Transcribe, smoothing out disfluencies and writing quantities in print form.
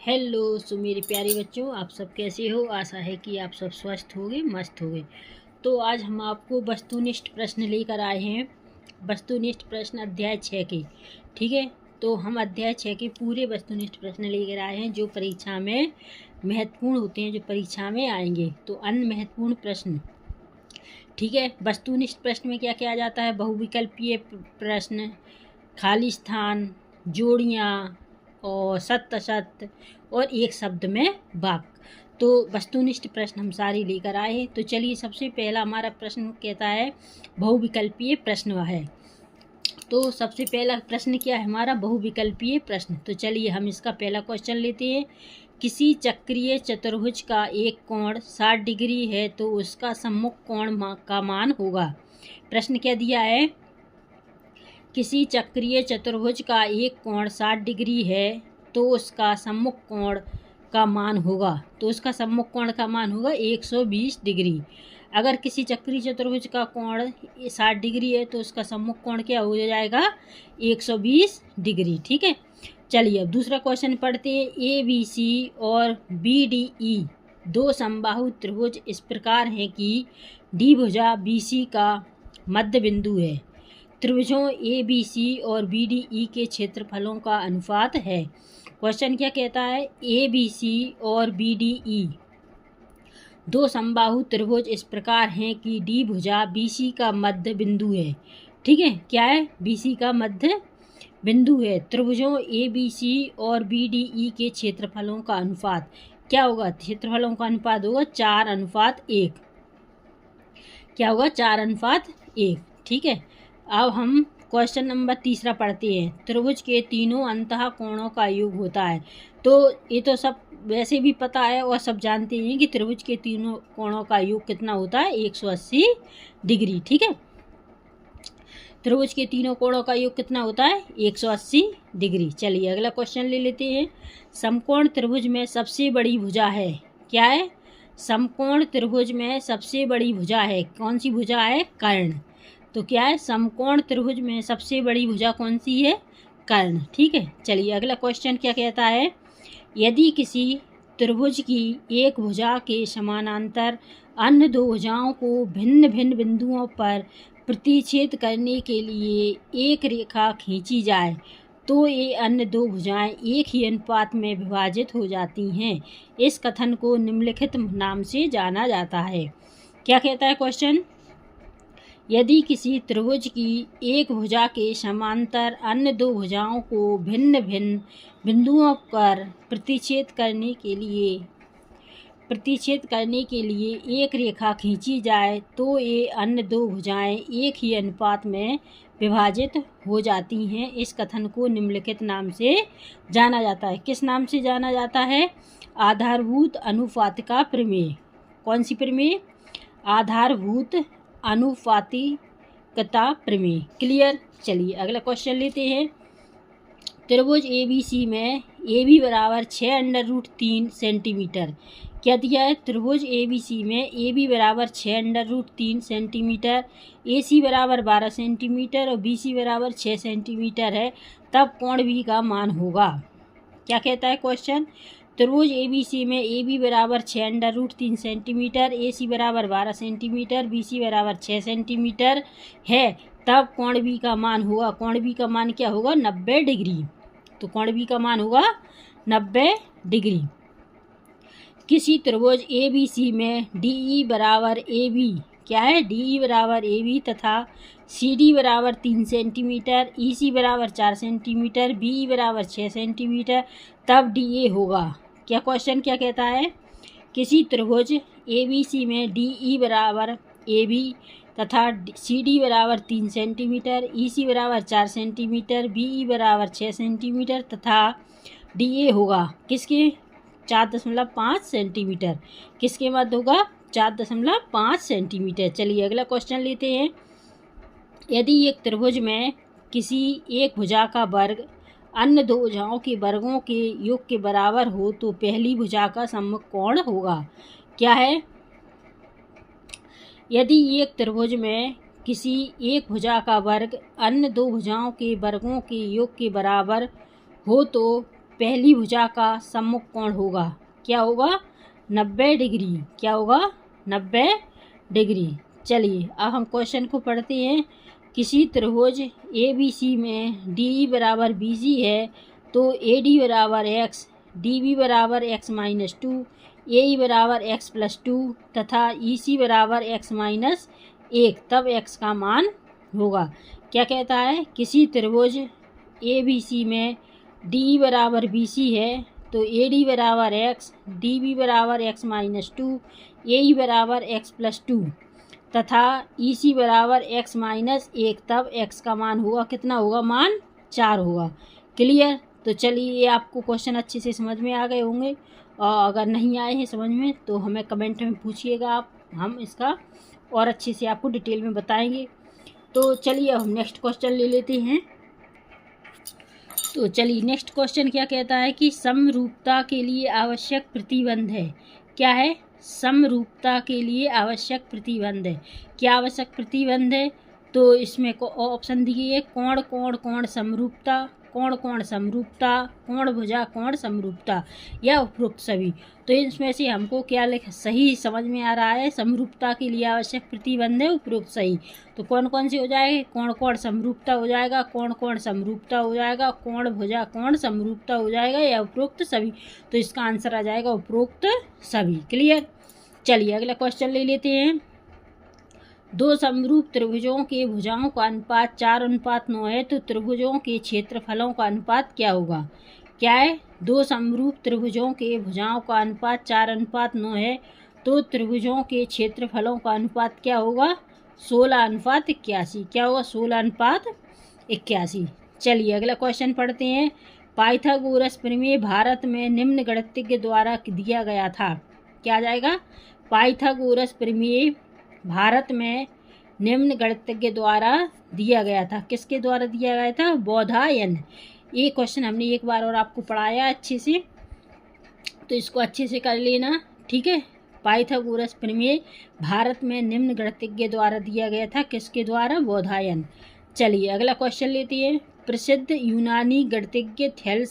Hello. सो मेरे प्यारे बच्चों, आप सब कैसे हो? आशा है कि आप सब स्वस्थ होंगे, मस्त होंगे। तो आज हम आपको वस्तुनिष्ठ प्रश्न लेकर आए हैं। वस्तुनिष्ठ प्रश्न अध्याय 6 के। ठीक है, तो हम अध्याय 6 के पूरे वस्तुनिष्ठ प्रश्न लेकर आए हैं जो परीक्षा में महत्वपूर्ण होते हैं, जो परीक्षा में आएंगे। तो अन्य महत्वपूर्ण प्रश्न, ठीक है। वस्तुनिष्ठ प्रश्न में क्या क्या आ जाता है? बहुविकल्पीय प्रश्न, खाली स्थान, जोड़ियाँ और सत्य असत्य और एक शब्द में वाक्य। तो वस्तुनिष्ठ प्रश्न हम सारे लेकर आए हैं। तो चलिए, सबसे पहला हमारा प्रश्न कहता है बहुविकल्पीय प्रश्न है। तो सबसे पहला प्रश्न क्या है हमारा? बहुविकल्पीय प्रश्न। तो चलिए हम इसका पहला क्वेश्चन लेते हैं। किसी चक्रीय चतुर्भुज का एक कोण 60 डिग्री है तो उसका सम्मुख कोण का मान होगा। प्रश्न क्या दिया है? किसी चक्रीय चतुर्भुज का एक कोण 60 डिग्री है तो उसका सम्मुख कोण का मान होगा। तो उसका सम्मुख कोण का मान होगा 120 डिग्री। अगर किसी चक्रीय चतुर्भुज का कोण 60 डिग्री है तो उसका सम्मुख कोण क्या हो जाएगा? 120 डिग्री। ठीक है, चलिए अब दूसरा क्वेश्चन पढ़ते हैं। ABC और BDE दो समबाहु त्रिभुज इस प्रकार हैं कि D भुजा BC का मध्य बिंदु है। त्रिभुजों ABC और BDE के क्षेत्रफलों का अनुपात है। क्वेश्चन क्या कहता है? ABC और BDE दो समबाहु त्रिभुज इस प्रकार हैं कि D भुजा BC का मध्य बिंदु है। ठीक है, क्या है? BC का मध्य बिंदु है। त्रिभुजों ABC और BDE के क्षेत्रफलों का अनुपात क्या होगा? क्षेत्रफलों का अनुपात होगा 4:1। क्या होगा? 4:1। ठीक है, अब हम क्वेश्चन नंबर तीसरा पढ़ते हैं। त्रिभुज के तीनों अंतः कोणों का योग होता है। तो ये तो सब वैसे भी पता है और सब जानते हैं कि त्रिभुज के तीनों कोणों का योग कितना होता है? 180 डिग्री। ठीक है, त्रिभुज के तीनों कोणों का योग कितना होता है? 180 डिग्री। चलिए अगला क्वेश्चन ले लेते हैं। समकोण त्रिभुज में सबसे बड़ी भुजा है। क्या है? समकोण त्रिभुज में सबसे बड़ी भुजा है। कौन सी भुजा है? कर्ण। तो क्या है? समकोण त्रिभुज में सबसे बड़ी भुजा कौन सी है? कर्ण। ठीक है, चलिए अगला क्वेश्चन क्या कहता है? यदि किसी त्रिभुज की एक भुजा के समानांतर अन्य दो भुजाओं को भिन्न भिन्न बिंदुओं पर प्रतिच्छेद करने के लिए एक रेखा खींची जाए तो ये अन्य दो भुजाएं एक ही अनुपात में विभाजित हो जाती हैं। इस कथन को निम्नलिखित नाम से जाना जाता है। क्या कहता है क्वेश्चन? यदि किसी त्रिभुज की एक भुजा के समांतर अन्य दो भुजाओं को भिन्न भिन्न बिंदुओं पर प्रतिच्छेद करने के लिए एक रेखा खींची जाए तो ये अन्य दो भुजाएं एक ही अनुपात में विभाजित हो जाती हैं। इस कथन को निम्नलिखित नाम से जाना जाता है। किस नाम से जाना जाता है? आधारभूत अनुपातिका प्रमेय। कौन सी प्रमेय? आधारभूत अनुपातिकता प्रमेय। क्लियर। चलिए अगला क्वेश्चन लेते हैं। त्रिभुज ABC में AB बराबर 6√3 सेंटीमीटर। क्या दिया है? त्रिभुज ABC में AB बराबर 6√3 सेंटीमीटर, AC बराबर 12 सेंटीमीटर और BC बराबर 6 सेंटीमीटर है, तब कोण B का मान होगा। क्या कहता है क्वेश्चन? त्रिभुज ABC में AB बराबर 6√3 सेंटीमीटर, AC बराबर 12 सेंटीमीटर, BC बराबर 6 सेंटीमीटर है, तब कोण B का मान होगा। कोण B का मान क्या होगा? 90 डिग्री। तो कोण B का मान होगा 90 डिग्री। किसी त्रिभुज ABC में DE बराबर AB, क्या है? DE बराबर AB तथा CD बराबर 3 सेंटीमीटर, EC बराबर 4 सेंटीमीटर, BE बराबर 6 सेंटीमीटर, तब DA होगा। क्या क्वेश्चन क्या कहता है? किसी त्रिभुज ABC में DE बराबर AB तथा CD बराबर 3 सेंटीमीटर, EC बराबर 4 सेंटीमीटर, BE बराबर 6 सेंटीमीटर तथा DA होगा किसके? 4.5 सेंटीमीटर। किसके मध्य होगा? 4.5 सेंटीमीटर। चलिए अगला क्वेश्चन लेते हैं। यदि एक त्रिभुज में किसी एक भुजा का वर्ग अन्य दो भुजाओं के वर्गों के योग के बराबर हो तो पहली भुजा का सम्मुख कोण होगा। क्या है? यदि एक त्रिभुज में किसी एक भुजा का वर्ग अन्य दो भुजाओं के वर्गों के योग के बराबर हो तो पहली भुजा का सम्मुख कोण होगा? क्या होगा? 90 डिग्री। क्या होगा? 90 डिग्री। चलिए अब हम क्वेश्चन को पढ़ते हैं। किसी त्रिभुज ABC में DE बराबर BC है तो AD बराबर x, DB बराबर x-2, AE बराबर x+2 तथा EC बराबर x-1, तब x का मान होगा। क्या कहता है? किसी त्रिभुज ABC में DE बराबर BC है तो AD बराबर x, DB बराबर x-2, AE बराबर x+2 तथा EC बराबर x-1, तब x का मान होगा कितना होगा? मान 4 होगा। क्लियर? तो चलिए ये आपको क्वेश्चन अच्छे से समझ में आ गए होंगे, और अगर नहीं आए हैं समझ में तो हमें कमेंट में पूछिएगा आप, हम इसका और अच्छे से आपको डिटेल में बताएंगे। तो चलिए अब हम नेक्स्ट क्वेश्चन ले लेते हैं। तो चलिए नेक्स्ट क्वेश्चन क्या कहता है कि समरूपता के लिए आवश्यक प्रतिबंध है। क्या है? समरूपता के लिए आवश्यक प्रतिबंध है। क्या आवश्यक प्रतिबंध है? तो इसमें ऑप्शन दिए कोण कोण कोण समरूपता, कोण कोण समरूपता, कोण भुजा कोण समरूपता या उपरोक्त सभी। तो इसमें से हमको क्या सही समझ में आ रहा है? समरूपता के लिए आवश्यक प्रतिबंध है उपरोक्त सही। तो कौन कौन से हो जाएगा? कोण कोण समरूपता हो जाएगा, कोण कोण समरूपता हो जाएगा, कोण भुजा कोण समरूपता हो जाएगा या उपरोक्त सभी। तो इसका आंसर आ जाएगा उपरोक्त सभी। क्लियर? चलिए अगला क्वेश्चन ले लेते हैं। दो समरूप त्रिभुजों के भुजाओं का अनुपात 4:9 है तो त्रिभुजों के क्षेत्रफलों का अनुपात क्या होगा? क्या है? दो समरूप त्रिभुजों के भुजाओं का अनुपात 4:9 है तो त्रिभुजों के क्षेत्रफलों का अनुपात क्या होगा? 16:81। क्या होगा? 16:81। चलिए अगला क्वेश्चन पढ़ते हैं। पाइथागोरस प्रमेय भारत में निम्न गणितज्ञ द्वारा दिया गया था। क्या आ जाएगा? पाइथागोरस प्रमेय भारत में निम्न गणितज्ञ द्वारा दिया गया था। किसके द्वारा दिया गया था? बोधायन। ये क्वेश्चन हमने एक बार और आपको पढ़ाया अच्छे से, तो इसको अच्छे से कर लेना, ठीक है। पाइथागोरस प्रमेय भारत में निम्न गणितज्ञ द्वारा दिया गया था। किसके द्वारा? बोधायन। चलिए अगला क्वेश्चन लेते हैं। प्रसिद्ध यूनानी गणितज्ञ थेल्स